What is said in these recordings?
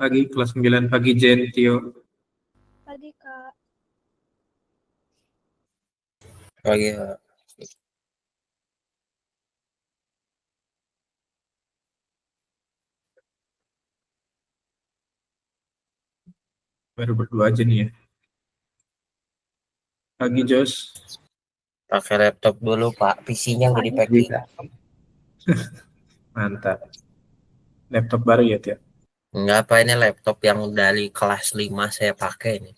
Pagi kelas 9 pagi Jen, Tio. Pagi, Kak. Pagi. Baru berdua aja nih ya. Pagi Jos. Pakai laptop dulu Pak, PC-nya nggak dipakai. Mantap. Laptop baru ya, Tio? Enggak apa, ini laptop yang dari kelas 5 saya pakai nih.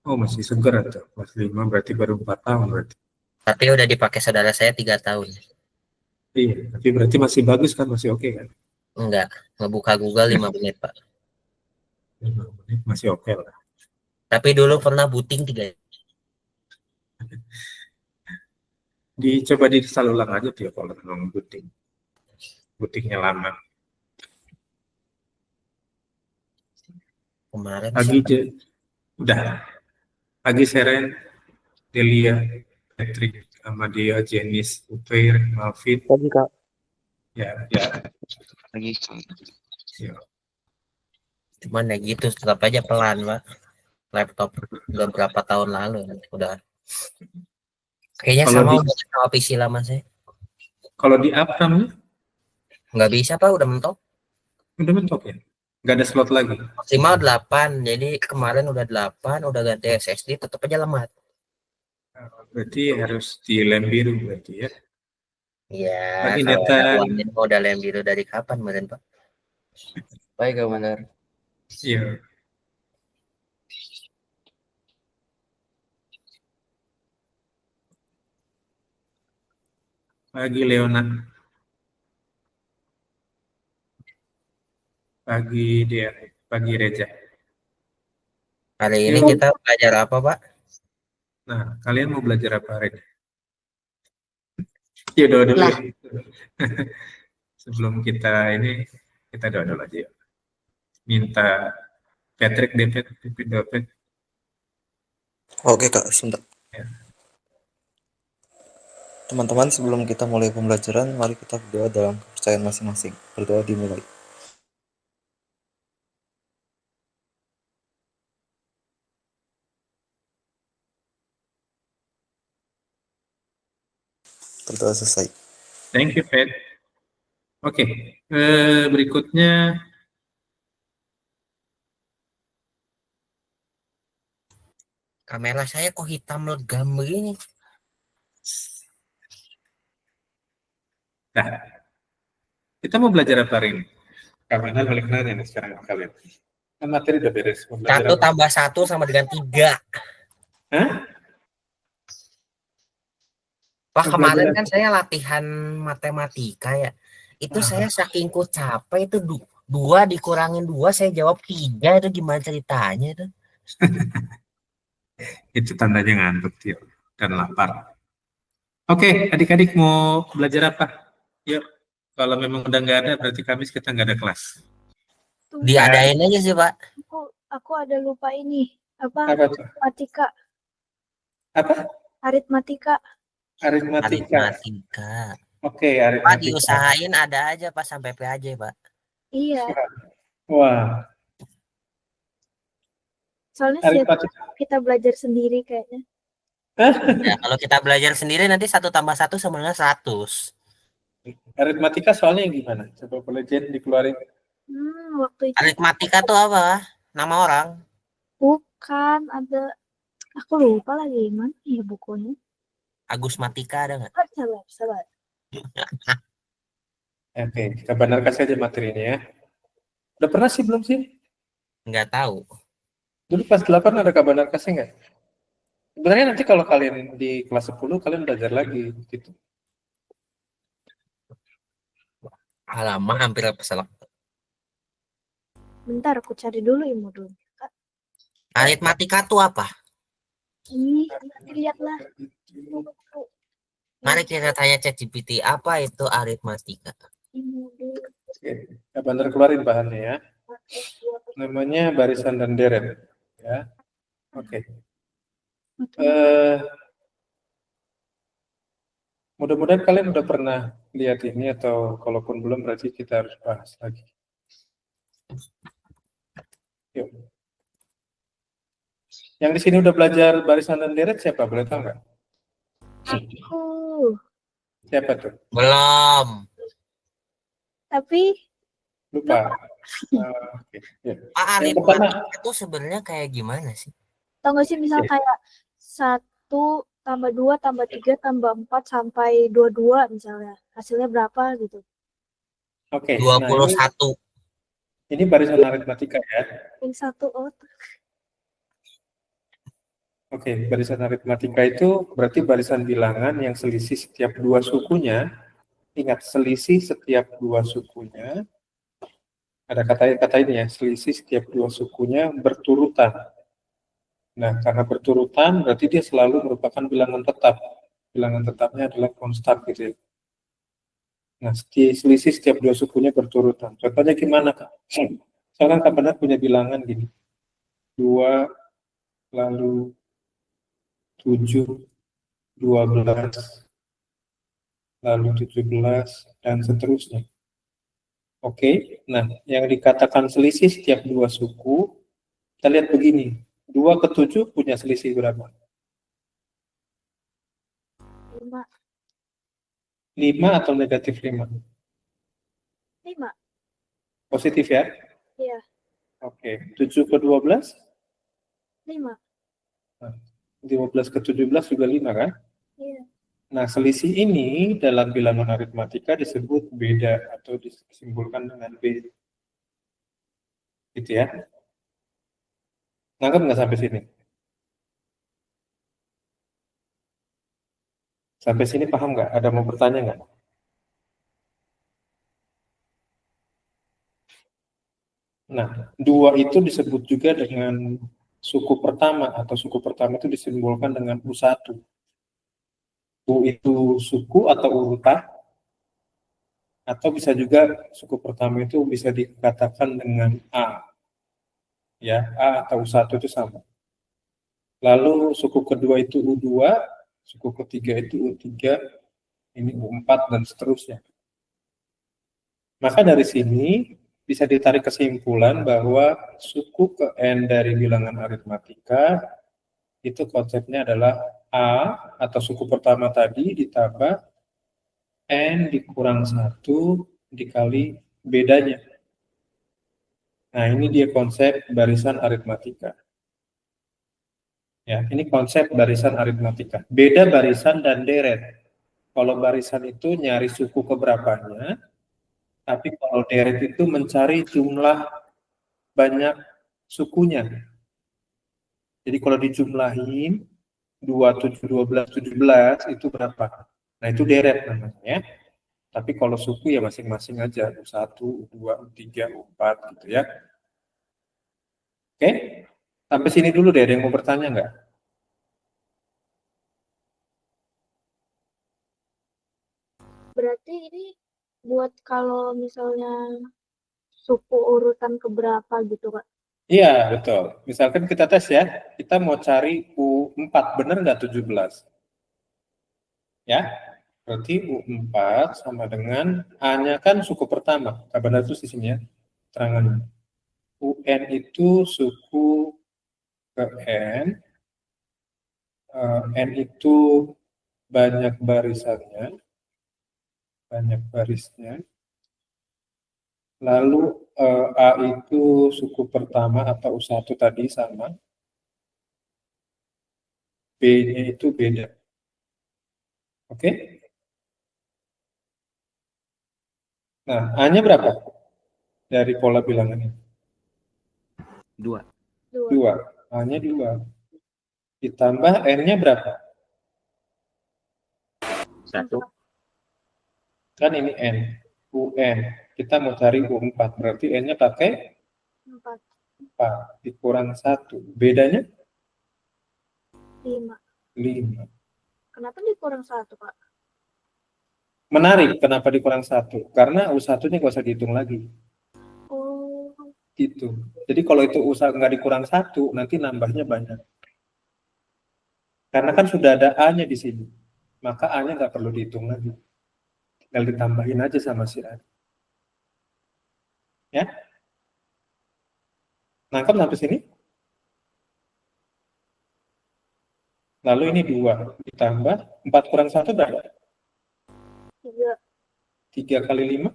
Oh, masih seger tuh. Kelas 5 berarti baru 4 tahun berarti. Tapi udah dipakai saudara saya 3 tahun. Iya, tapi berarti masih bagus kan? Masih oke kan? Enggak, ngebuka Google 5 menit Pak. 5 menit masih oke lah. Tapi dulu pernah booting 3. Dicoba diinstal ulang aja Tio kalau memang booting. Bootingnya lama. Kemarin Pagi sih. udah. Pagi Seren, Delia, Patrick, Amadeo, Jenis, Upair, Malvin. Pagi Kak. Ya, ya. Pagi. Ya. Cuman ya gitu, tetap aja pelan Pak. Laptop udah berapa tahun lalu udah. Kayaknya Kalau sama di udah sama PC lama saya. kalau di up namanya Nggak bisa Pak, udah mentok. udah mentok ya. Nggak ada slot lagi. Maksimal 8. Jadi kemarin udah 8, udah ganti SSD tetap aja lemah. Berarti harus di lem biru berarti ya. Iya, Pagi kalau ada Nathan. uang ini modal yang biru dari kapan kemarin Pak? Baik Kak Mandar. Iya. Pagi Leona. Pagi dia. Pagi Reja. Hari ini Yuk. kita belajar apa Pak? Nah, kalian mau belajar apa Reja? Yuk doa dulu ya. Sebelum kita ini, kita doa dulu aja ya. Minta Patrick David David. Oke Kak, sebentar. Ya. Teman-teman, sebelum kita mulai pembelajaran, mari kita berdoa dalam kepercayaan masing-masing. Berdoa dimulai. Berdoa selesai. Thank you, Pat. Oke, berikutnya Kamera saya kok hitam legam begini? nah, kita mau belajar apa hari ini? Kamera balik nanya nih sekarang kalian. Kan materi udah beres. Mau belajar 1 apa? tambah 1 sama dengan 3. Hah? Pak, Mau kemarin belajar kan apa? saya latihan matematika ya. Itu Ah, saya saking ku capek itu 2 dikurangin 2 saya jawab 3, itu gimana ceritanya itu? itu tandanya ngantuk Tio, dan lapar. Oke, adik-adik mau belajar apa? Yuk, kalau memang udah nggak ada, berarti Kamis kita nggak ada kelas. Tunggu, Diadain aja sih Pak. aku ada lupa ini. Apa? Apa tuh? Aritmatika. Apa? Aritmatika. Aritmatika. Aritmatika. Oke, Pak, aritmatika. diusahain ada aja Pak sampai PAJ Pak. Iya. Wah, Soalnya aritmatika. kita belajar sendiri kayaknya. Ya, kalau kita belajar sendiri nanti 1 tambah 1 sama dengan 100. Aritmatika soalnya yang gimana? Coba boleh Jen dikeluarin. Waktu itu Aritmatika tuh apa? Nama orang. bukan ada. Aku lupa lagi mana ya bukunya. Agus Matika ada nggak? Sabar. Oke, kita benar kasih aja materinya ya. Udah pernah sih belum sih? Nggak tahu. Dulu kelas 8 ada kabar kasih nggak? Sebenarnya nanti kalau kalian di kelas 10 kalian belajar lagi gitu. Alamak, hampir salah. Bentar aku cari dulu ya modulnya. Kak. Aritmatika tuh apa? Ini nanti lihatlah. Mari kita tanya ChatGPT, apa itu aritmatika? Oke, kita benar keluarin bahannya ya. Namanya barisan dan deret ya. Oke. Mudah-mudahan kalian udah pernah lihat ini atau kalaupun belum berarti kita harus bahas lagi. Yuk. Yang di sini udah belajar barisan dan deret siapa? Boleh tahu nggak? Siapa tuh? Belum. Tapi Lupa. Oke. Ya. Pak, Yang pertama, aritmatika itu sebenarnya kayak gimana sih? tau gak sih misal Oke. kayak 1 tambah 2 tambah 3 tambah 4 sampai 22 misalnya. Hasilnya berapa gitu. oke. Nah, 21. ini barisan aritmatika ya. Yang satu Oke, barisan aritmatika itu berarti barisan bilangan yang selisih setiap dua sukunya. Ingat, selisih setiap dua sukunya. Ada kata ini ya, selisih setiap dua sukunya berturutan. Nah, karena berturutan berarti dia selalu merupakan bilangan tetap. Bilangan tetapnya adalah konstan gitu ya. Nah, selisih setiap dua sukunya berturutan. Contohnya gimana, Kak? Sekarang Kak Benar punya bilangan gini. 2, lalu 7, 12, lalu 17, dan seterusnya. Oke, nah yang dikatakan selisih setiap dua suku, kita lihat begini. 2 ke 7 punya selisih berapa? 5. 5 atau negatif 5? 5. Positif ya? Iya. Oke, 7 ke 12? 5. 15 ke 17 juga 5 kan? Iya. Nah, selisih ini dalam bilangan aritmatika disebut beda atau disimbolkan dengan B. Gitu ya. Nangkep nggak sampai sini? Sampai sini paham nggak? Ada mau bertanya nggak? Nah, 2 itu disebut juga dengan suku pertama atau suku pertama itu disimbolkan dengan U1. U itu suku atau urutan, atau bisa juga suku pertama itu bisa dikatakan dengan A. Ya, A atau U1 itu sama. Lalu suku kedua itu U2, suku ketiga itu U3, ini U4 dan seterusnya. Maka dari sini bisa ditarik kesimpulan bahwa suku ke N dari bilangan aritmatika itu konsepnya adalah A atau suku pertama tadi ditambah N dikurang 1 dikali bedanya. Nah, ini dia konsep barisan aritmatika. Ya, ini konsep barisan aritmatika. Beda barisan dan deret. Kalau barisan itu nyari suku keberapanya, tapi kalau deret itu mencari jumlah banyak sukunya. Jadi kalau dijumlahin 2, 7, 12, 17 itu berapa? Nah, itu deret namanya. Tapi kalau suku ya masing-masing aja, U1, U2, U3, U4 gitu ya. Oke? Sampai sini dulu deh, ada yang mau bertanya nggak? Berarti ini buat kalau misalnya suku urutan keberapa gitu, Kak? Iya, betul. Misalkan kita tes ya, kita mau cari U4, benar nggak 17? Ya, berarti U4 sama dengan A-nya kan suku pertama. Benar itu di sini ya, terangannya. UN itu suku ke N, N itu banyak barisannya, banyak barisnya. Lalu A itu suku pertama atau U1 tadi sama, B-nya itu beda. Oke? Nah, A-nya berapa dari pola bilangan ini? 2. 2. A-nya 2. Ditambah N-nya berapa? 1. Kan ini N. UN. Kita mau cari U4. Berarti N-nya pakai 4. 4. Dikurang 1. Bedanya? 5. 5. Kenapa dikurang 1, Kak? Menarik, kenapa dikurang 1? Karena U1-nya nggak usah dihitung lagi. Oh. Gitu. Jadi kalau itu usaha nggak dikurang 1, nanti nambahnya banyak. Karena kan sudah ada A-nya di sini. Maka A-nya nggak perlu dihitung lagi. Tinggal ditambahin aja sama si A. Ya? Nangkep sampai sini? Lalu ini 2 ditambah 4 kurang 1 berapa? 3, 3 kali 5?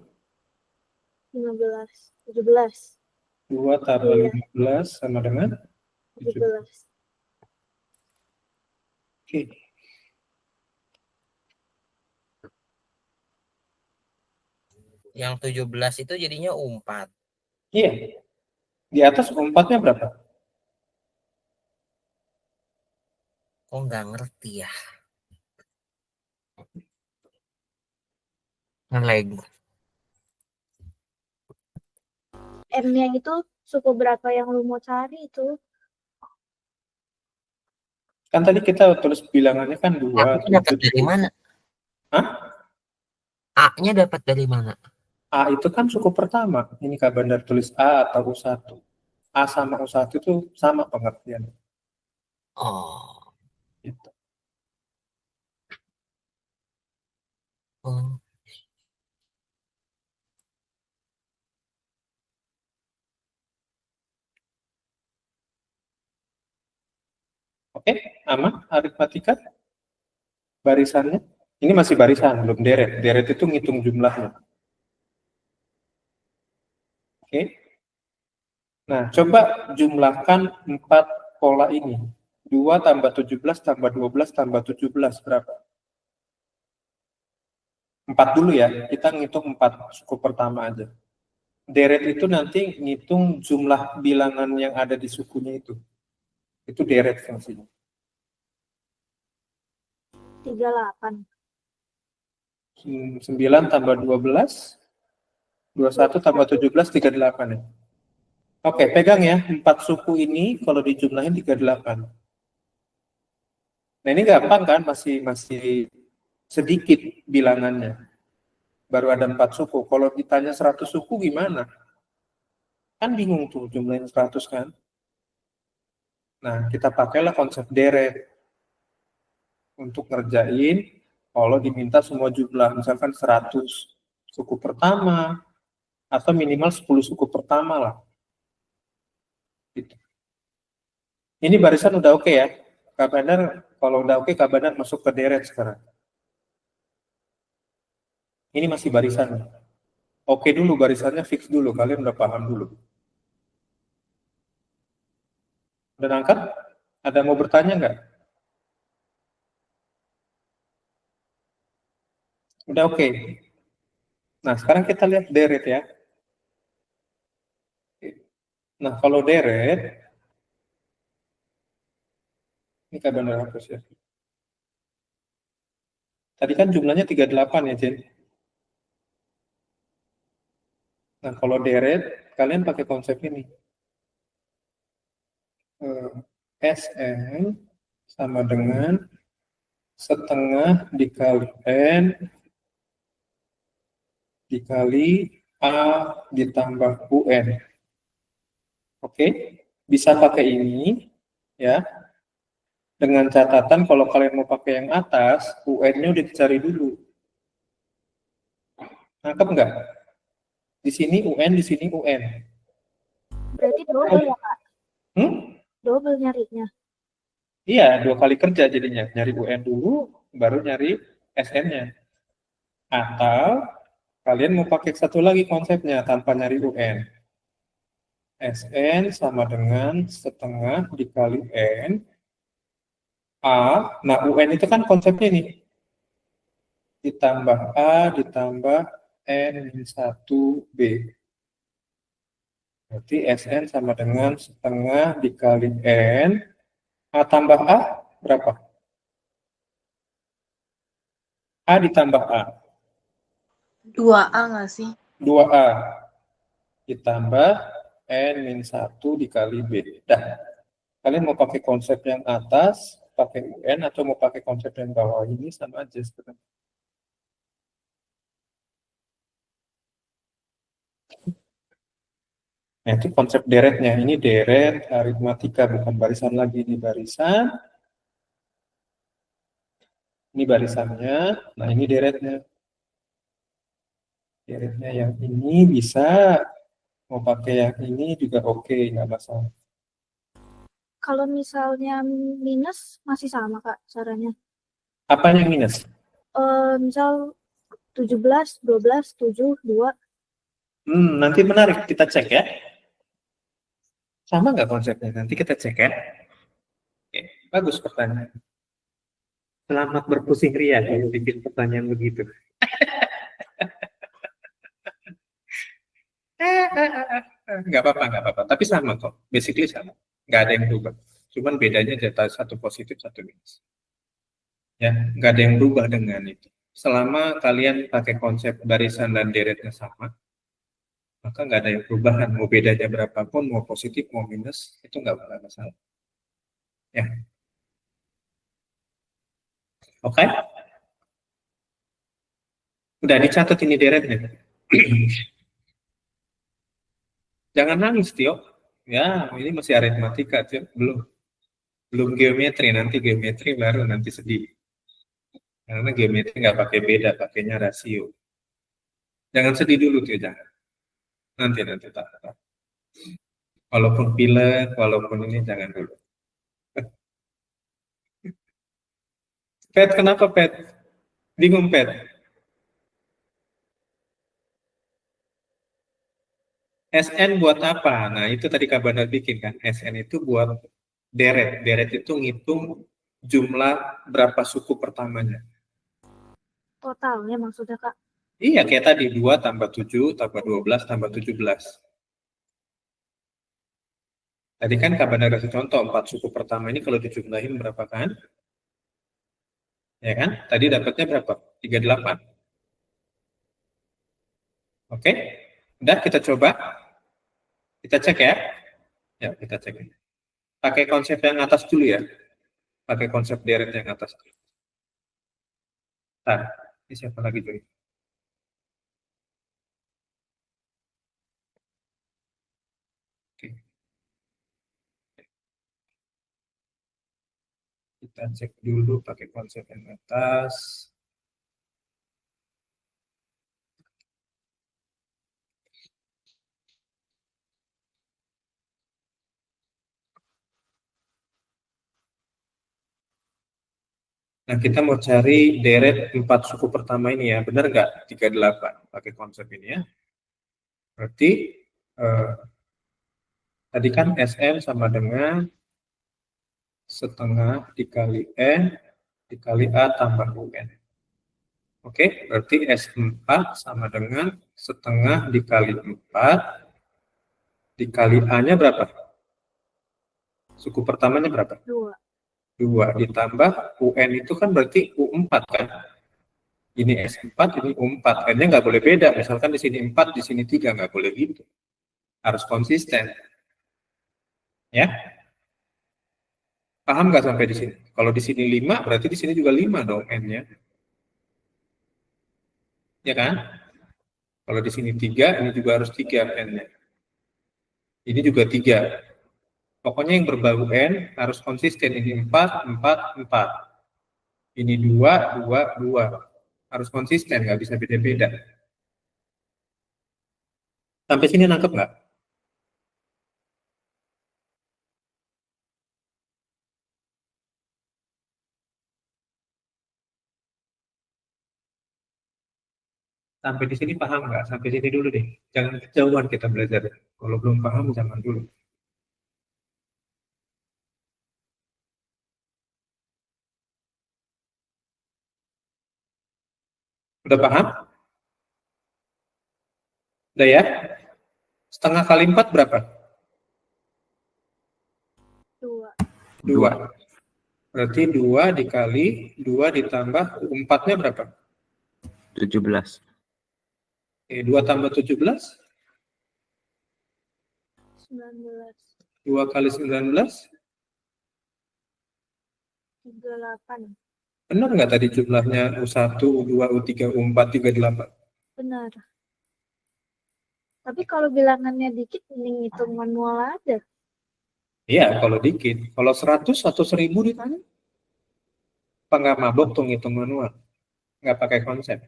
15, 17, 2 tambah Iya. 15 sama dengan 17. Oke. Yang 17 itu jadinya 4. Iya. Di atas 4-nya berapa? Kok nggak ngerti ya? Ngelag. M-nya itu suku berapa yang lu mau cari itu? Kan tadi kita tulis bilangannya kan 2, A-nya dapat 7, dari mana? Hah? A-nya dapat dari mana? A itu kan suku pertama. Ini Kak Bandar tulis A atau U1. A sama U1 itu sama pengertian. Oh. Gitu. Oh. Oke, aman aritmatika? Barisannya? Ini masih barisan, belum deret. Deret itu ngitung jumlahnya. Oke. Nah, coba jumlahkan 4 pola ini. 2 tambah 17 tambah 12 tambah 17 berapa? 4 dulu ya, kita ngitung 4 suku pertama aja. Deret itu nanti ngitung jumlah bilangan yang ada di sukunya itu. Itu deret fungsinya. 38. 9 tambah 12, 21 tambah 17, 38 ya. Oke, pegang ya, 4 suku ini kalau dijumlahin 38. Nah ini gampang kan, masih sedikit bilangannya. Baru ada 4 suku. Kalau ditanya 100 suku gimana? Kan bingung tuh jumlahin 100 kan. Nah, kita pakailah konsep deret untuk ngerjain kalau diminta semua jumlah, misalkan 100 suku pertama, atau minimal 10 suku pertama lah. Gitu. Ini barisan udah oke ya. Kak Bandar, kalau udah oke, Kak Bandar masuk ke deret sekarang. Ini masih barisan. Oke dulu, barisannya fix dulu, kalian udah paham dulu. Udah nangkap? Ada mau bertanya nggak? Udah oke. Nah, sekarang kita lihat deret ya. Nah, kalau deret, ini Kak Bandar hapus ya. Tadi kan jumlahnya 38 ya, Jen. Nah, kalau deret, kalian pakai konsep ini. Sn sama dengan setengah dikali N dikali A ditambah UN. Oke, bisa pakai ini ya. Dengan catatan kalau kalian mau pakai yang atas, UN-nya udah dicari dulu. Nangkep nggak? Di sini UN, di sini UN. Berarti double ya, Kak? Double nyarinya. Iya, 2 kali kerja jadinya. Nyari UN dulu, baru nyari SN-nya. Atau kalian mau pakai satu lagi konsepnya tanpa nyari UN. SN sama dengan setengah dikali N A. Nah, UN itu kan konsepnya nih. Ditambah A ditambah N-1B. Berarti SN sama dengan setengah dikali N. A tambah A berapa? A ditambah A. 2A nggak sih? 2A. Ditambah N-1 dikali B. Dah. Kalian mau pakai konsep yang atas, pakai UN, atau mau pakai konsep yang bawah ini, sama aja sebenarnya. Nah, itu konsep deretnya. Ini deret aritmatika, bukan barisan lagi. Ini barisan. Ini barisannya. Nah, ini deretnya. Deretnya yang ini bisa Mau pakai yang ini juga oke, nggak masalah. Kalau misalnya minus masih sama Kak caranya. Apa yang minus? Misal 17, 12, 7, 2. Nanti menarik, kita cek ya. Sama nggak konsepnya? Nanti kita cek ya. Oke, bagus pertanyaan. Selamat berpusing ria kalau bikin pertanyaan begitu. Nggak apa-apa, nggak apa-apa. Tapi sama kok, basically sama. Nggak ada yang berubah. Cuman bedanya data satu positif, satu minus. Ya, nggak ada yang berubah dengan itu. Selama kalian pakai konsep barisan dan deretnya sama, maka nggak ada yang perubahan. Mau bedanya berapapun, mau positif, mau minus, itu nggak ada masalah. Ya, oke? Udah dicatat ini deretnya. Jangan nangis, Tio. Ya, ini masih aritmatika, Tio. Belum geometri. Nanti geometri baru nanti sedih. Karena geometri nggak pakai beda, pakainya rasio. Jangan sedih dulu, Tio. Jangan. Nanti tak. Walaupun pilek, walaupun ini jangan dulu. Pet, kenapa Pet? Bingung Pet? SN buat apa? Nah, itu tadi Kak Bandar bikin kan. SN itu buat deret. Deret itu ngitung jumlah berapa suku pertamanya. Totalnya maksudnya Kak. Iya, kayak tadi 2 tambah 7 tambah 12 tambah 17. Tadi kan Kak Bandar kasih contoh 4 suku pertama ini kalau dijumlahin berapa kan? Ya kan? Tadi dapatnya berapa? 38. Oke? Udah kita coba. Kita cek ya. Ya, kita cek. Pakai konsep yang atas dulu ya. Pakai konsep deret yang atas dulu. Nah, ini siapa lagi Joy? Oke. Kita cek dulu pakai konsep yang atas. Nah, kita mau cari deret 4 suku pertama ini ya. Benar nggak? 38. Pakai konsep ini ya. Berarti tadi kan SM sama dengan setengah dikali N dikali A tambah UN. Oke, berarti S4 sama dengan setengah dikali 4 dikali A-nya berapa? Suku pertamanya berapa? 2. 2 ditambah UN itu kan berarti U4 kan? Ini S4, ini U4. N-nya nggak boleh beda. Misalkan di sini 4, di sini 3. Nggak boleh gitu. Harus konsisten. Ya? Paham nggak sampai di sini? Kalau di sini 5, berarti di sini juga 5 dong N-nya. Ya kan? Kalau di sini 3, ini juga harus 3 N-nya. Ini juga 3. Pokoknya yang berbau N harus konsisten. Ini 4, 4, 4. Ini 2, 2, 2. Harus konsisten, nggak bisa beda-beda. Sampai sini nangkep nggak? Sampai di sini paham nggak? Sampai sini dulu deh. Jangan kejauhan kita belajar. Kalau belum paham, jangan dulu. Udah paham? Udah ya? Setengah kali 4 berapa? 2. 2. Berarti 2 dikali 2 ditambah 4-nya berapa? 17. 2 tambah 17? 19. 2 kali 19? 38. Benar nggak tadi jumlahnya U1, U2, U3, U4, 38? Benar. Tapi kalau bilangannya dikit, mending hitung manual aja. Iya, kalau dikit. Kalau 100 atau 1000 ditanya? Apa nggak mabok tuh ngitung manual? Nggak pakai konsep.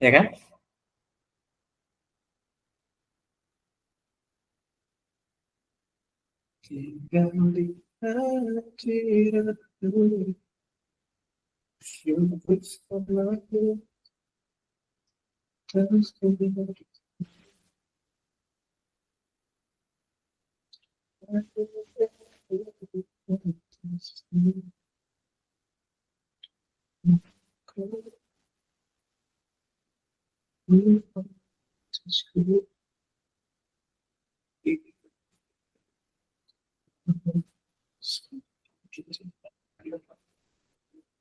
Ya kan? tinggal di hadiratmu, syukur selalu terus kembali.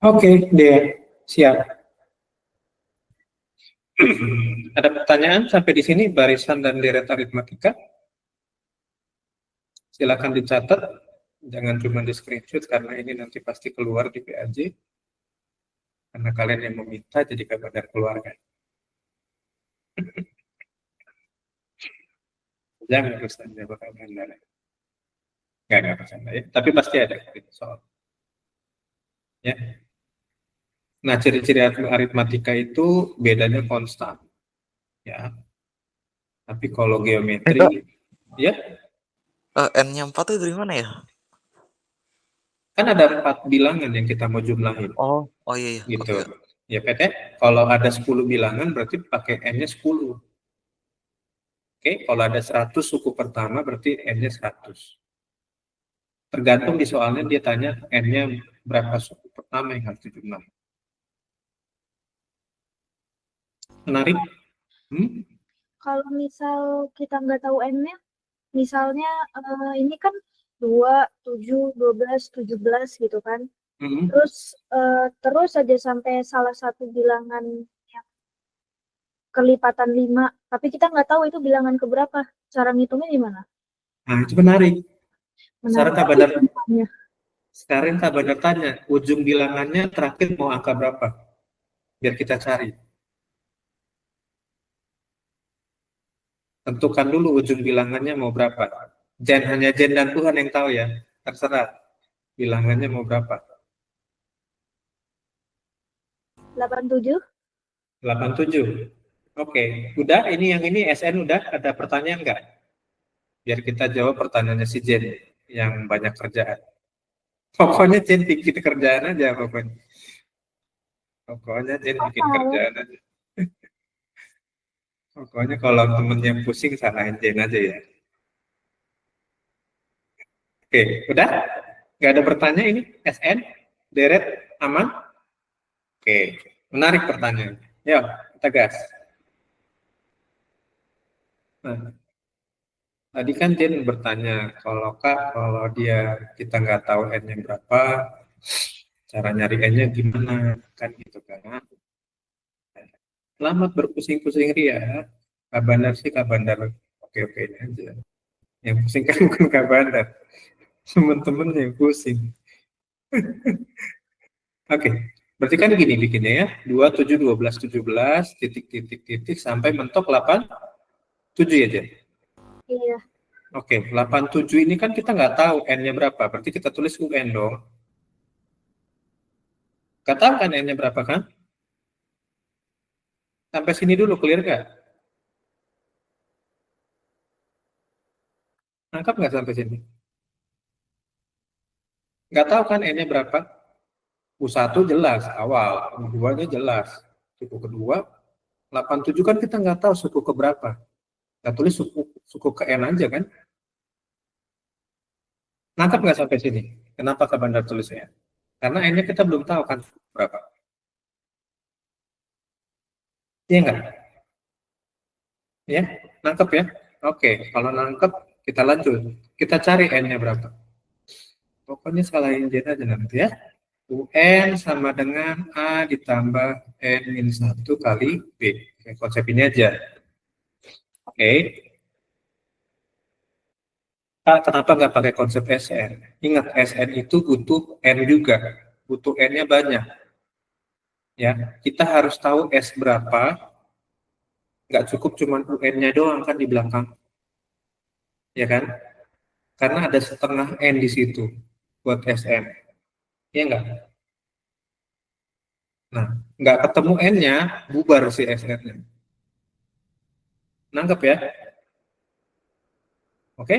Oke, deh, siap. Ada pertanyaan sampai di sini barisan dan deret aritmatika? Silakan dicatat, jangan cuma di screenshot karena ini nanti pasti keluar di PAJ. Karena kalian yang meminta jadi kabar keluarga. Jangan bercanda bakal benar. Nggak bercanda ya, tapi pasti ada soal. Ya. Nah, ciri-ciri aritmatika itu bedanya konstan. Ya. Tapi kalau geometri, ya, N-nya 4 itu dari mana ya? kan ada 4 bilangan yang kita mau jumlahin. Oh iya. Gitu. Oke. Ya, PT, kalau ada 10 bilangan berarti pakai N-nya 10. Oke, kalau ada 100 suku pertama berarti N-nya 100. Tergantung di soalnya dia tanya N-nya berapa suku pertama yang harus dijumlahin. Menarik? Kalau misal kita nggak tahu N-nya, misalnya ini kan 2, 7, 12, 17 gitu kan. Terus aja sampai salah satu bilangan yang kelipatan 5, tapi kita nggak tahu itu bilangan keberapa. Cara ngitungnya gimana? Nah, itu menarik. Menarik. Sekarang Kak Badar tanya, ujung bilangannya terakhir mau angka berapa? Biar kita cari. Tentukan dulu ujung bilangannya mau berapa. Hanya Jen dan Tuhan yang tahu ya. Terserah. Bilangannya mau berapa. 87. 87. Oke. Udah, ini yang ini SN udah. Ada pertanyaan nggak? Biar kita jawab pertanyaannya si Jen yang banyak kerjaan. Pokoknya Jen bikin kerjaan aja pokoknya. Pokoknya Jen bikin kerjaan aja. Pokoknya kalau temennya pusing salahin Jen aja ya. Oke, udah? Nggak ada pertanyaan ini? SN? Deret? Aman? Oke, menarik pertanyaan. Yuk, kita gas. Nah, tadi kan Jen bertanya, kalau kita nggak tahu N-nya berapa, cara nyari N-nya gimana, kan gitu kan. Selamat berpusing-pusing ria. Kak Bandar sih Kak Bandar oke-oke aja. Yang pusing kan bukan Kak Bandar. Teman-teman yang pusing. Oke, berarti kan gini bikinnya ya. 2, 7, 12, 17, titik, sampai mentok 8, 7 ya, Jen? Iya. Oke, 87 ini kan kita nggak tahu N-nya berapa. Berarti kita tulis UN dong. Nggak tahu kan N-nya berapa kan? Sampai sini dulu, clear nggak? Nangkap nggak sampai sini? Nggak tahu kan N-nya berapa? U1 jelas, awal. U2-nya jelas. Suku kedua, 87 kan kita nggak tahu suku keberapa. Kita tulis suku ke N aja kan? Nangkap nggak sampai sini? Kenapa Kak Bandar tulisnya? Karena N-nya kita belum tahu kan berapa. Iya nggak? Ya, nangkep ya? Oke, kalau nangkep kita lanjut. Kita cari N-nya berapa. Pokoknya salahin Jen aja nanti ya. UN sama dengan A ditambah N-1 kali B. Konsep ini aja. Oke. Kenapa nggak pakai konsep SN? Ingat, SN itu butuh N juga. Butuh N-nya banyak. Ya, kita harus tahu S berapa. Nggak cukup cuma UN-nya doang kan di belakang. Ya kan? Karena ada setengah N di situ buat SN. Iya nggak? Nah, nggak ketemu N-nya, bubar si SN-nya. Nangkep ya? Oke?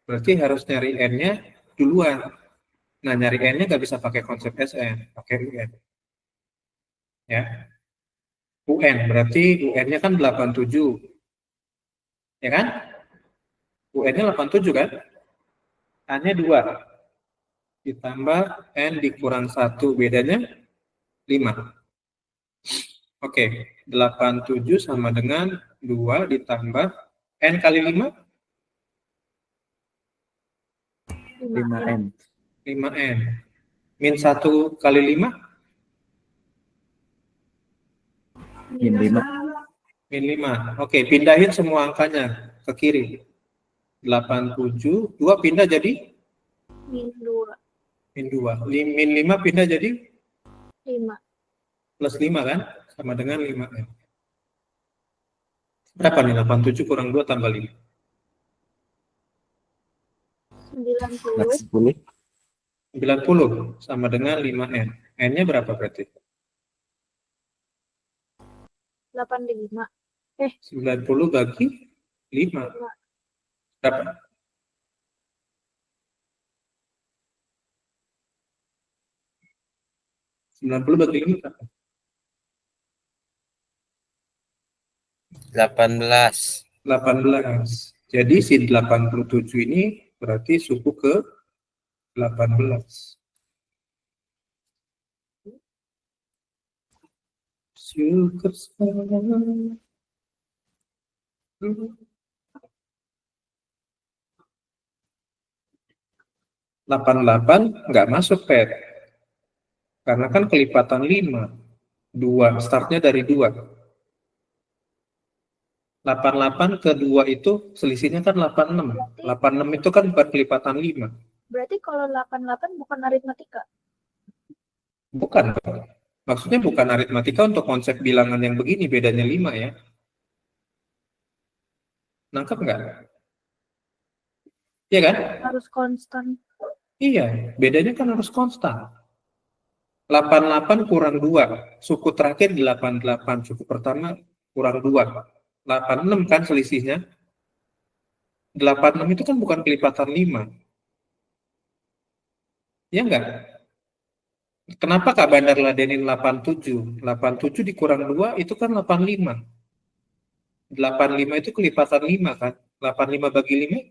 Berarti harus nyari N-nya duluan. Nah, nyari N-nya nggak bisa pakai konsep SN, pakai UN. Ya. UN, berarti UN-nya kan 87. Ya kan? UN-nya 87 kan? A-nya 2. Ditambah N dikurang 1, bedanya 5. Oke, 87 sama dengan 2 ditambah N kali 5? 5N. 5N. Min 1 kali 5? Min 5. Min 5. Oke, pindahin semua angkanya ke kiri. 87, 2 pindah jadi? Min 2. Min 2. Min 5 pindah jadi? 5. Plus 5 kan? Sama dengan 5N. Berapa nih? 87 kurang 2 tambah 5. 90. 10. 90 sama dengan 5N. N-nya berapa berarti? 85. 90 bagi 5. Berapa? 90 bagi 5 berapa? 18. 18. Jadi si 87 ini berarti suku ke 18. Syukur sama. 88 nggak masuk Pet. Karena kan kelipatan 5. 2, startnya dari 2. 88 ke 2 itu selisihnya kan 86. 86 itu kan bukan kelipatan 5. Berarti kalau 88 bukan aritmatika. Bukan. Maksudnya bukan aritmatika untuk konsep bilangan yang begini, bedanya 5 ya. Nangkep nggak? Iya kan? Harus konstan. Iya, bedanya kan harus konstan. 88 kurang 2, suku terakhir 88, suku pertama kurang 2. 86 kan selisihnya. 86 itu kan bukan kelipatan 5. Ya enggak? Kenapa Kak Bandar ladenin 87? 87 dikurang 2 itu kan 85. 85 itu kelipatan 5 kan? 85 bagi 5?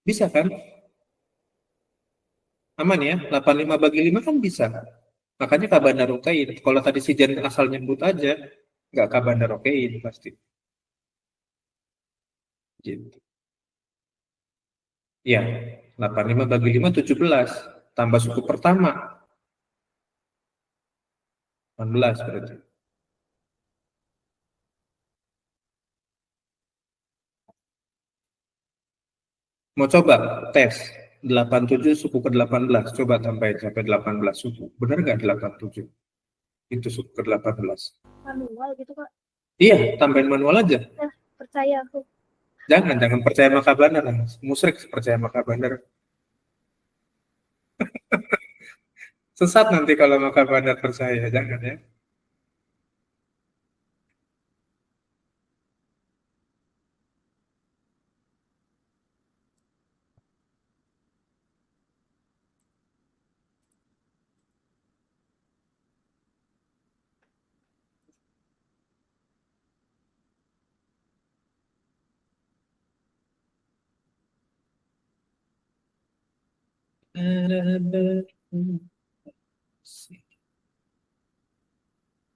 Bisa kan? Aman ya? 85 bagi 5 kan bisa. Makanya Kak Bandar okein. Kalau tadi si Jan asal nyebut aja, nggak Kak Bandar okein pasti. Gitu. Ya, 85 bagi 5, 17. Tambah suku pertama. 18 berarti. Mau coba tes 87 suku ke 18, coba tambahin sampai 18 suku. Benar nggak 87? Itu suku ke 18. Manual gitu Kak. Iya, tambahin manual aja. Percaya aku. Jangan percaya sama Kak Bandar. Musrik percaya sama Kak Bandar. Sesat nanti kalau sama Kak Bandar percaya, jangan ya.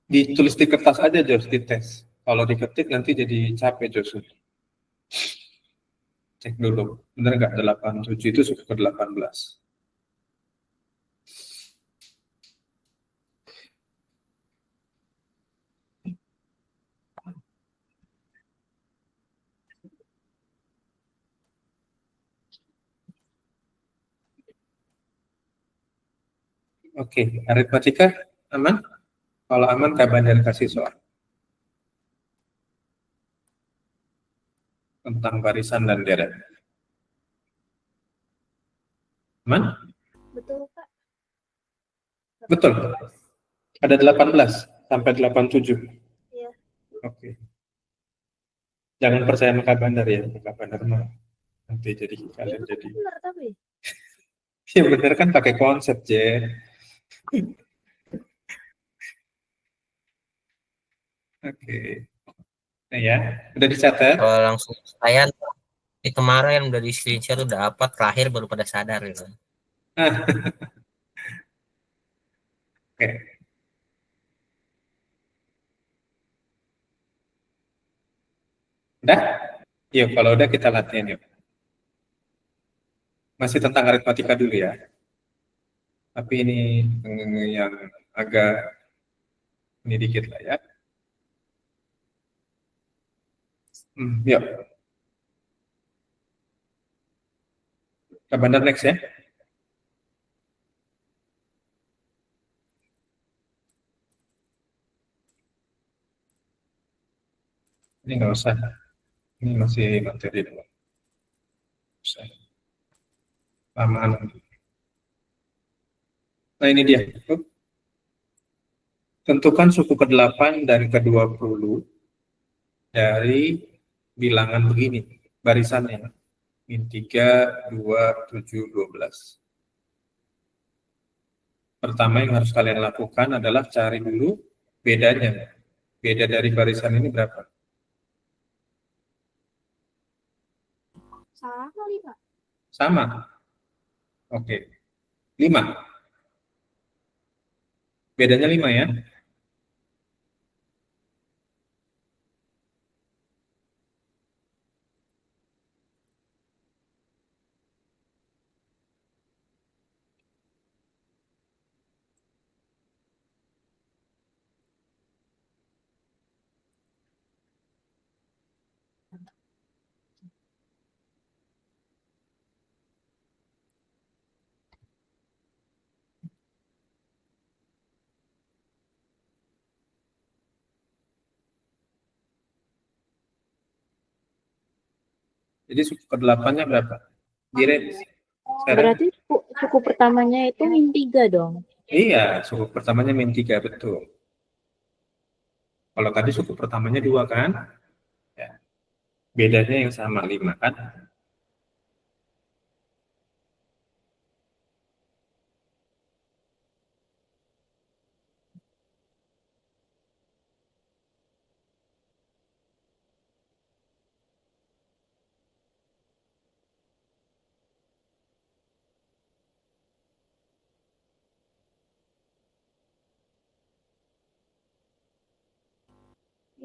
Ditulis di kertas aja Jos, dites. Kalau diketik nanti jadi capek Jos. Cek dulu, benar nggak 87 itu suku ke 18. Oke, aritmatika aman? Kalau aman, Kak Bandar kasih soal tentang barisan dan deret. Aman? Betul Kak. Betul. Ada 18 sampai 87. Iya. Oke. Jangan percaya sama Kak Bandar ya, Kak Bandar mah nanti jadi kalian Itu jadi. benar tapi. Ya bener kan pakai konsep, Jen. Oke. Nah ya, udah dicatat. Kalau langsung saya kemarin udah di screenshot udah apa terakhir baru pada sadar gitu. Ah, oke. Udah? Yuk, kalau udah kita latihan yuk. Masih tentang aritmatika dulu ya. Tapi ini yang agak ini dikit lah ya. Yuk. Kak Bandar next ya. Ini nggak usah. Ini masih materi dulu. Usah. Lamaan. Nah ini dia. Tentukan suku ke-8 dan ke-20 dari bilangan begini. Barisannya. Min 3, 2, 7, 12. Pertama yang harus kalian lakukan adalah cari dulu bedanya. Beda dari barisan ini berapa? Salah kali, Pak. Sama. Oke. 5. Bedanya 5 ya. Jadi suku ke-8-nya berapa? Direvisi. Berarti suku pertamanya itu min 3 dong. Iya, suku pertamanya min 3, betul. Kalau tadi suku pertamanya 2 kan? Ya. Bedanya yang sama 5 kan?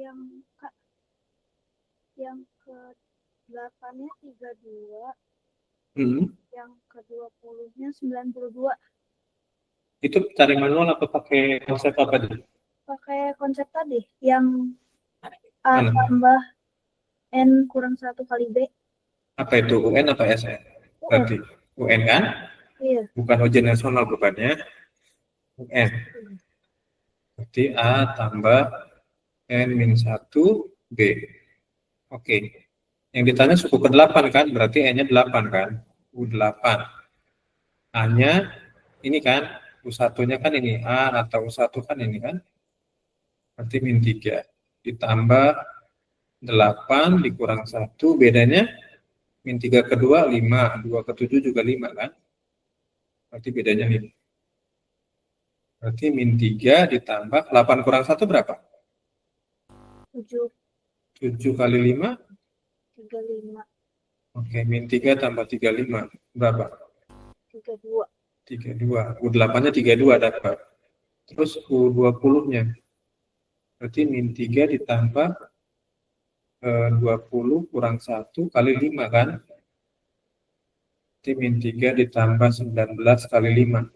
Yang Kak, yang ke-8-nya 32, yang ke-20-nya 92. Itu cari manual apa pakai konsep apa dulu? Pakai konsep tadi, yang A Mana? tambah N kurang 1 kali B. Apa itu? UN apa SN? Berarti UN kan? Iya. Bukan ujian nasional bukannya? UN. Berarti A tambah N-1 B. Oke. Yang ditanya suku ke-8 kan? Berarti N-nya 8 kan? U8. A-nya ini kan? U1-nya kan ini. A atau U1 kan ini kan? Berarti min 3. Ditambah 8 dikurang 1. Bedanya min 3 kedua 5. 2 ke 7 juga 5 kan? Berarti bedanya 5. Berarti min 3 ditambah 8 kurang 1 berapa? 7, 7 kali 5. 35, Oke, min 3 tambah 35. Berapa? 32. 32. U8-nya 32 dapat. Terus U20-nya. Berarti min 3 ditambah 20 kurang 1 kali 5 kan? Berarti min 3 ditambah 19 kali 5.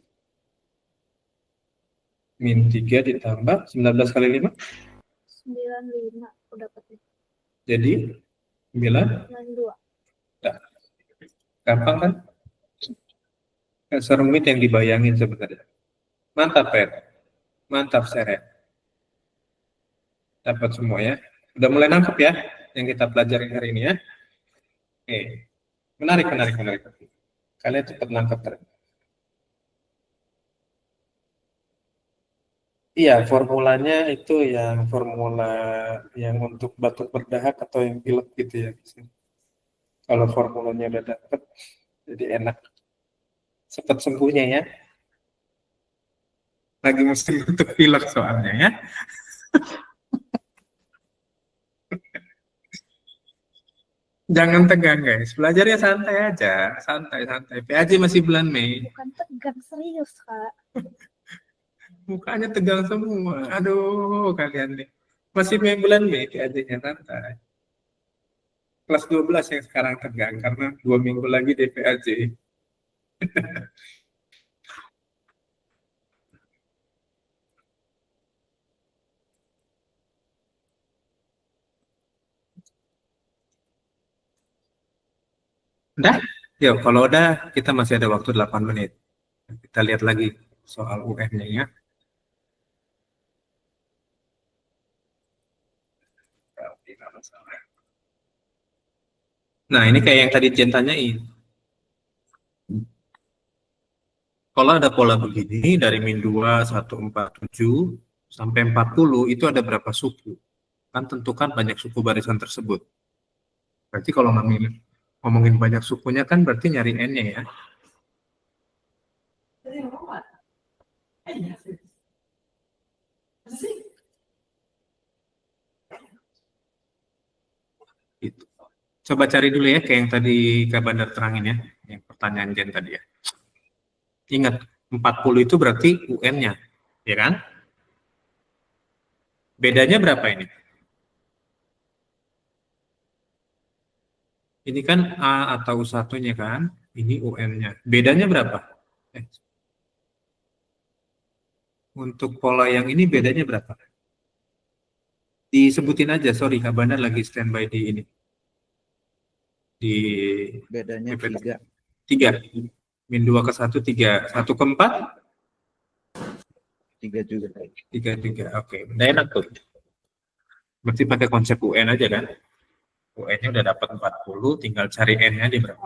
Min 3 ditambah 19 kali 5. 95 udah dapat. Jadi 9. 92. Nah, gampang kan? Serumit yang dibayangin sebenarnya. Mantap, Pet. Mantap, Seret. Dapat semua ya. Udah mulai nangkep ya yang kita pelajari hari ini ya. Oke. Menarik. Kalian cepat nangkep ternyata. Iya, formulanya itu yang formula yang untuk batuk berdahak atau yang pilek gitu ya. Kalau formulanya udah dapet, jadi enak. Cepat sembuhnya ya. Lagi musim batuk pilek soalnya ya. Jangan tegang guys, belajarnya santai aja, santai-santai. PAJ masih bulan Mei, Bukan tegang, serius, Kak. mukanya tegang semua. Aduh, kalian nih. Masih bulan Mei, PAJ-nya santai. Kelas 12 yang sekarang tegang karena 2 minggu lagi di PAJ. Udah? Yuk, kalau udah kita masih ada waktu 8 menit. Kita lihat lagi soal UN-nya ya. Nah, ini kayak yang tadi Jen tanyain. Kalau ada pola begini, dari min 2, 147, sampai 40, itu ada berapa suku? Kan tentukan banyak suku barisan tersebut. Berarti kalau ngomongin banyak sukunya kan berarti nyari N-nya ya. Gitu. Coba cari dulu ya, kayak yang tadi Kak Bandar terangin ya, yang pertanyaan Jen tadi ya. Ingat, 40 itu berarti UN-nya, ya kan? Bedanya berapa ini? Ini kan A atau U1-nya kan, ini UN-nya. Bedanya berapa? Untuk pola yang ini bedanya berapa? Disebutin aja, sorry, Kak Bandar lagi standby di ini. Di Bedanya PPT. 3. 3. Min 2 ke 1, 3. 1 ke 4? 3 juga. 3. Oke. Udah enak tuh. Berarti pakai konsep UN aja kan? UN-nya udah dapat 40, tinggal cari N-nya di berapa.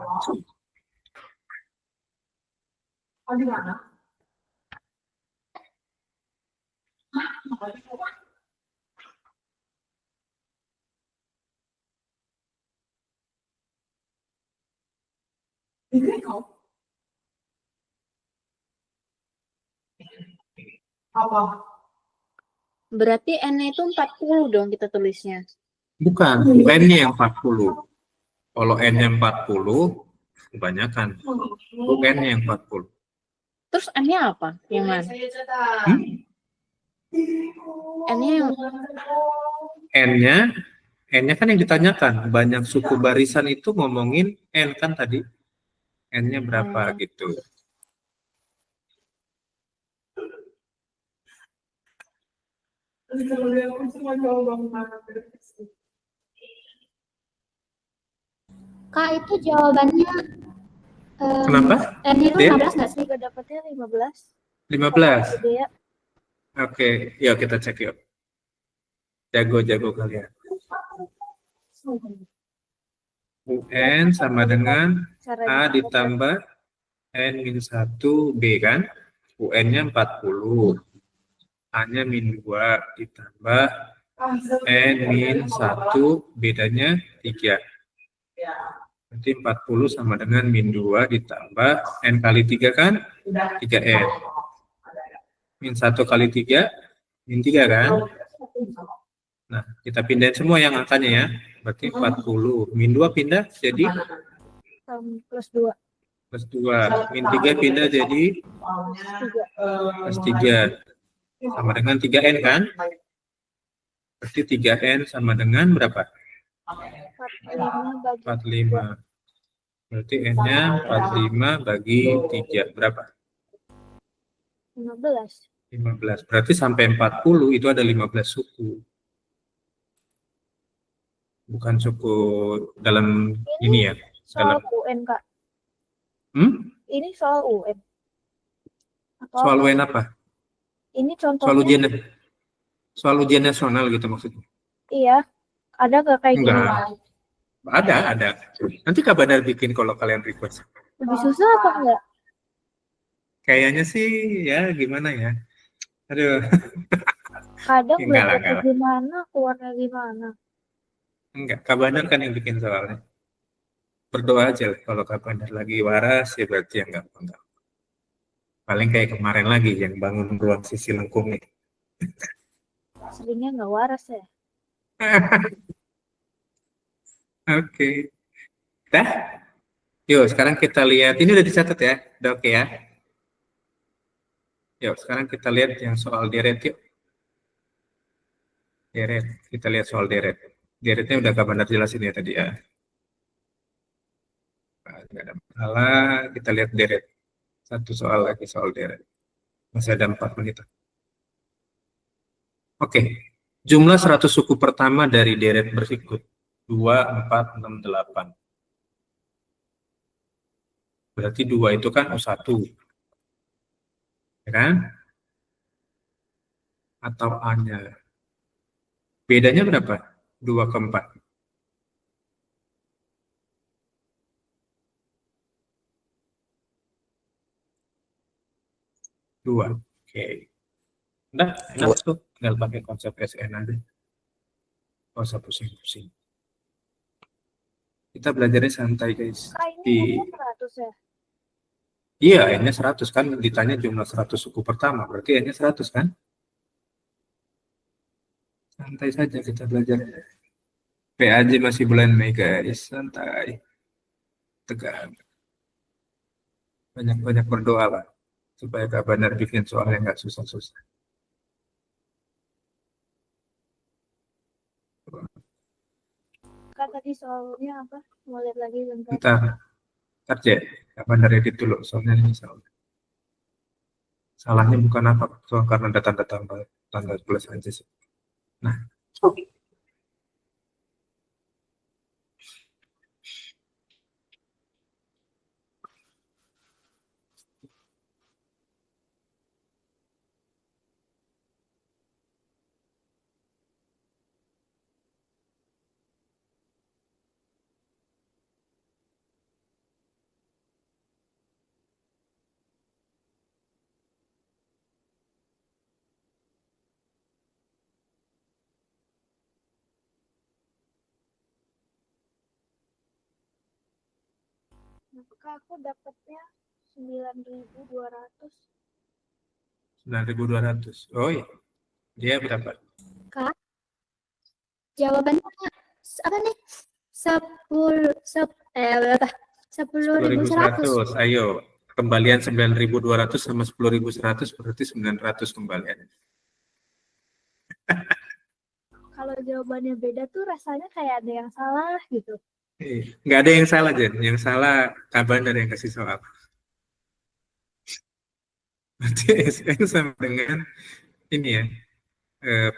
Berarti N-nya itu 40 dong kita tulisnya. Bukan, UN-nya yang 40. Kalau N-nya 40, kebanyakan. UN-nya yang 40. Terus N-nya apa? Yang mana? N-nya yang N-nya kan yang ditanyakan. Banyak suku barisan itu ngomongin N kan tadi. N-nya berapa gitu. Kak, itu jawabannya Kenapa? N itu Dia? 15 nggak sih? Juga dapatnya 15. 15. Gede ya. Oke, yuk kita cek yuk. Jago-jago kalian. UN sama dengan A ditambah N-1 B kan? UN-nya 40. A-nya min 2 ditambah N-1, bedanya 3. Berarti 40 sama dengan min 2 ditambah N kali 3 kan? 3N. Min 1 kali 3, min 3 kan? Nah, kita pindahin semua yang angkanya ya. Berarti 40. Min 2 pindah jadi? Plus 2. Plus 2. Min 3 pindah jadi? Plus 3. Sama dengan 3N kan? Berarti 3N sama dengan berapa? 45. Berarti N-nya 45 bagi 3. Berapa? 15. 15. Berarti sampai 40 itu ada 15 suku. Bukan suku dalam ini ya. Soal Dalam UN, Kak. Ini soal UN. soal UN apa? Ini contohnya. Soal ujian nasional gitu maksudnya. Iya. Ada nggak kayak gini? Enggak. Ada. Nanti Kak Bandar bikin kalau kalian request. Lebih susah apa enggak? Kayaknya sih ya gimana ya. Aduh, Kadang enggak lah, berangkatnya gimana, keluarnya gimana. enggak. Kak Bandar kan yang bikin soalnya. Berdoa aja lah. Kalau Kak Bandar lagi waras, ya berarti yang enggak. Paling kayak kemarin lagi yang bangun ruang sisi lengkung itu. Seringnya nggak waras ya. Oke. Dah? Yuk, sekarang kita lihat. Ini udah dicatat ya? Udah oke ya? Yuk, sekarang kita lihat yang soal deret yuk. Deret. Kita lihat soal deret. Deretnya udah Kak Bandar jelasin ya tadi ya. Nah, nggak ada masalah. Kita lihat deret. Satu soal lagi soal deret. Masih ada 4 menit. Oke. Jumlah 100 suku pertama dari deret berikut. 2, 4, 6, 8. Berarti 2 itu kan U1. Ya kan? Atau A-nya. Bedanya berapa? 2 ke 4. 2. Oke. Udah, enak tuh. Tinggal pakai konsep SN aja. Nggak usah pusing-pusing. Kita belajarnya santai, guys. Kak, ini nomor 100 ya? Iya, N-nya 100 kan. Ditanya jumlah 100 suku pertama. Berarti N-nya 100 kan? Santai saja kita belajar. PAJ masih bulan Mei, guys. Santai. Tegang. Banyak-banyak berdoa lah. Supaya Kak Bandar bikin soalnya nggak susah-susah. Kak, tadi soalnya apa? Mau lihat lagi bentar. Ntar Cek. Kak Bandar edit dulu. Soalnya ini salah. Salahnya bukan apa. Soal karena ada tanda plus aja sih. Nah. Kak, aku dapatnya 9.200. 9.200. Oh iya. Dia berapa? Kak, jawabannya apa nih? 10.100. Ayo. Kembalian 9.200 sama 10.100 berarti 900 kembalian. Kalau jawabannya beda tuh rasanya kayak ada yang salah gitu. Nggak ada yang salah, Jen. Yang salah Kak Bandar yang kasih soal. Berarti SN sama dengan ini ya.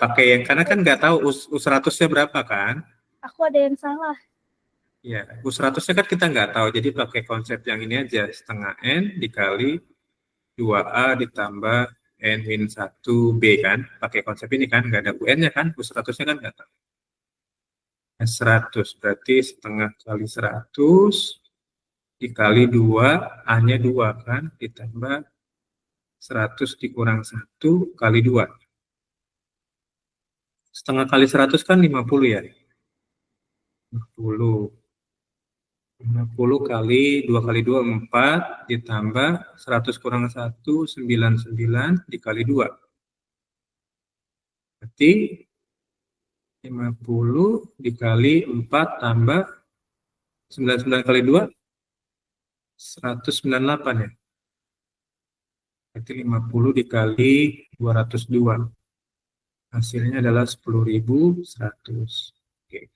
Pakai yang karena kan nggak tahu U100-nya berapa kan? Aku ada yang salah. Ya, U100-nya kan kita nggak tahu. Jadi pakai konsep yang ini aja. Setengah N dikali 2A ditambah N-1B kan. Pakai konsep ini kan. Nggak ada UN-nya kan. U100-nya kan nggak tahu. 100 berarti setengah kali 100 dikali 2, A-nya 2 kan, ditambah 100 dikurang 1 kali 2. Setengah kali 100 kan 50 ya? 50. 50 kali 2 kali 2, 4, ditambah 100 kurang 1, 99 dikali 2. Berarti 50 dikali 4 tambah 99 kali 2, 198 ya? Berarti 50 dikali 202. Hasilnya adalah 10.100. Oke.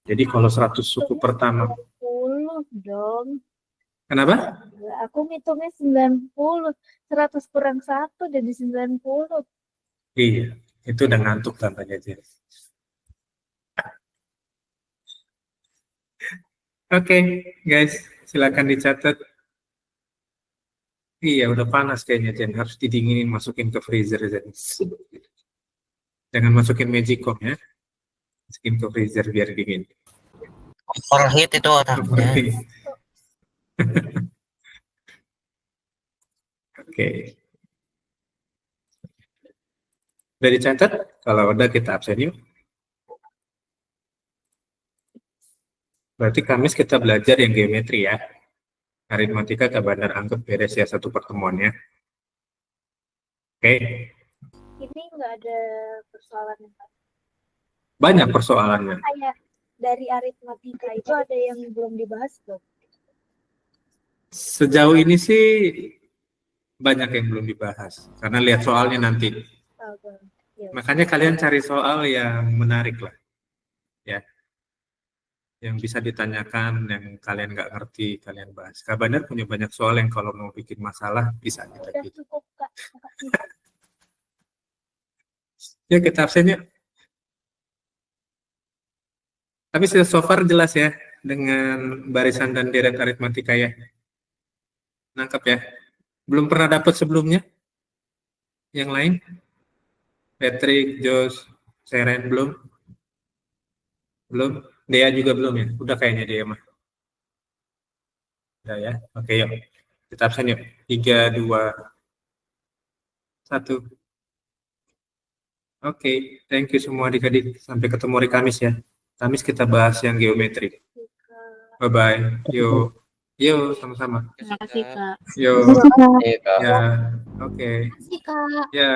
Jadi kalau 100 suku pertama. 90 dong. Kenapa? Aku ngitungnya 90. 100 kurang 1 jadi 90. Iya, itu udah ngantuk tampaknya. Oke, guys, silakan dicatat. Iya, udah panas kayaknya, Jen. Harus didinginin, masukin ke freezer, Jen. Jangan masukin magicom ya. Masukin ke freezer biar dingin. Overheat itu otaknya. Oke. Udah dicatat? Kalau udah kita absen yuk. Berarti Kamis kita belajar yang geometri ya. Aritmatika Kak Bandar anggap beres ya satu pertemuannya. Oke, Ini nggak ada persoalan yang banyak persoalannya. kayak dari aritmatika itu ada yang belum dibahas belum? Sejauh ini sih banyak yang belum dibahas. Karena lihat soalnya nanti. Tahu belum? Ya. Makanya kalian cari soal yang menarik lah. Ya. Yang bisa ditanyakan, yang kalian nggak ngerti, kalian bahas. Kak Bandar punya banyak soal yang kalau mau bikin masalah, bisa kita Udah bikin. cukup Kak. Makasih. Ya, kita absen yuk. Tapi sudah so far jelas ya, dengan barisan dan deret aritmatika ya. Nangkep ya. Belum pernah dapat sebelumnya? Yang lain? Patrick, Jos, Seren, belum? Belum? Dea juga belum ya? Udah kayaknya Dea mah. Udah ya? Oke yuk. Kita absen yuk. 3, 2, 1. Oke, thank you semua adik-adik. Sampai ketemu hari Kamis ya. Kamis kita bahas yang geometri. Bye-bye. Yuk. Yuk, sama-sama. Terima kasih, Kak. Yuk. Iya, Kak. Ya, oke. Makasih, Kak. Ya.